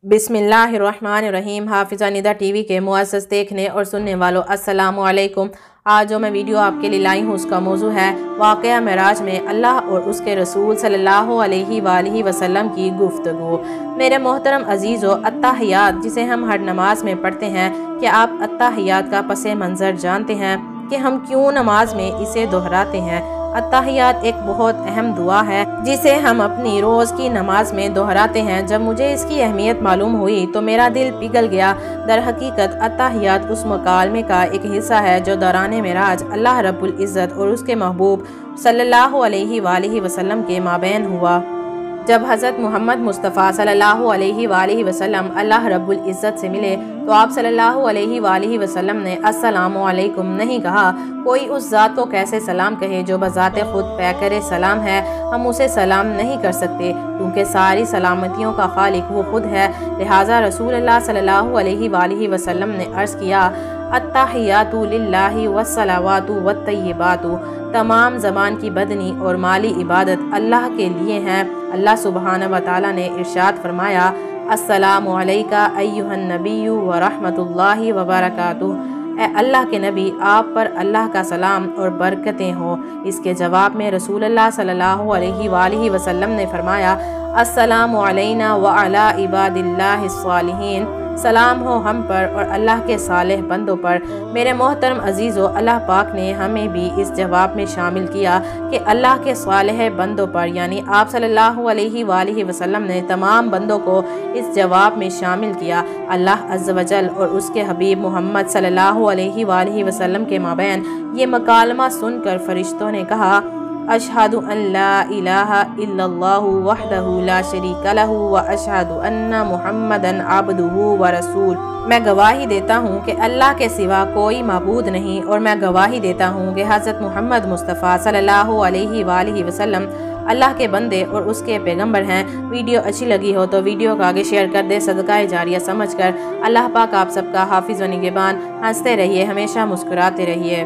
बिस्मिल्लाहिर्रहमानिर्रहीम। हाफिज़ा निदा टीवी के मुअज़्ज़ज़ देखने और सुनने वालों, अस्सलामु अलैकुम। आज जो मैं वीडियो आपके लिए लाई हूँ उसका मौजू है वाक़या मेराज में अल्लाह और उसके रसूल सल्लल्लाहु अलैहि वालिहि वसल्लम की गुफ्तगू। मेरे मोहतरम अजीज़ों, अत्ताहियात जिसे हम हर नमाज में पढ़ते हैं, क्या आप अत्ताहियात का पसे मंज़र जानते हैं कि हम क्यों नमाज में इसे दोहराते हैं? अत्ताहियात एक बहुत अहम दुआ है जिसे हम अपनी रोज़ की नमाज में दोहराते हैं। जब मुझे इसकी अहमियत मालूम हुई तो मेरा दिल पिघल गया। दर हकीकत अत्ताहियात उस मकालमे का एक हिस्सा है जो दौरान मेराज अल्लाह रब्बुल इज़्ज़त और उसके महबूब सल्लल्लाहु अलैहि वालिहि वसल्लम के माबैन हुआ। जब हज़रत मोहम्मद मुस्तफ़ा सल्लल्लाहु अलैहि वालिहि वसल्लम अल्लाह रब्बुल इज़्ज़त से मिले तो आप सल्लल्लाहु अलैहि वालिहि वसल्लम ने अस्सलामु अलैकुम नहीं कहा। कोई उस ज़ात को कैसे सलाम कहे जो बज़ाते खुद पैकर सलाम है। हम उसे सलाम नहीं कर सकते क्योंकि सारी सलामतियों का खालिक वो खुद है। लिहाजा रसूलुल्लाह सल्लल्लाहु अलैहि वालिहि वसल्लम ने अर्ज़ किया, अत्ताहियातु लिल्लाहि वस्सलावातु वत्तय्यिबातु, तमाम ज़बान की बदनी और माली इबादत अल्लाह के लिए हैं। अल्लाह सुब्हानहु व तआला ने इरशाद फरमाया, अस्सलामु अलैका अय्युहन नबिय्यु व रहमतुल्लाहि व बरकातुहू। ए अल्लाह के नबी, आप पर अल्लाह का सलाम और बरकतें हों। इसके जवाब में रसूलुल्लाह सल्लल्लाहु अलैहि वालिहि वसल्लम ने फरमाया, अस्सलामु अलैना व अला इबादिल्लाहिस सालिहीन, सलाम हो हम पर और अल्लाह के सालेह बंदों पर। मेरे मोहतरम अजीज़ों, अल्लाह पाक ने हमें भी इस जवाब में शामिल किया कि अल्लाह के सालेह बंदों पर, यानी आप सल्लल्लाहु अलैहि वालिहि वसल्लम ने तमाम बंदों को इस जवाब में शामिल किया। अल्लाह अज़्ज़ व जल और उसके हबीब मोहम्मद सल्लल्लाहु अलैहि वालिहि वसल्लम के माबैन ये मकालमा सुनकर फरिश्तों ने कहा, अशहदु अन ला इलाहा इल्लल्लाहु वहदहु ला शरीका लहु व अशहदु अन्ना मुहम्मदन अब्दुहु व रसूल। मैं गवाही देता हूँ कि अल्लाह के सिवा कोई माबूद नहीं और मैं गवाही देता हूँ कि हज़रत मोहम्मद मुस्तफ़ा सल्लल्लाहु अलैहि वालिहि वसल्लम अल्लाह के बंदे और उसके पैगंबर हैं। वीडियो अच्छी लगी हो तो वीडियो को आगे शेयर कर दे सदका जारिया समझकर। अल्लाह पाक आप सबका हाफिज़ व निगहबान। हंसते रहिए, हमेशा मुस्कुराते रहिए।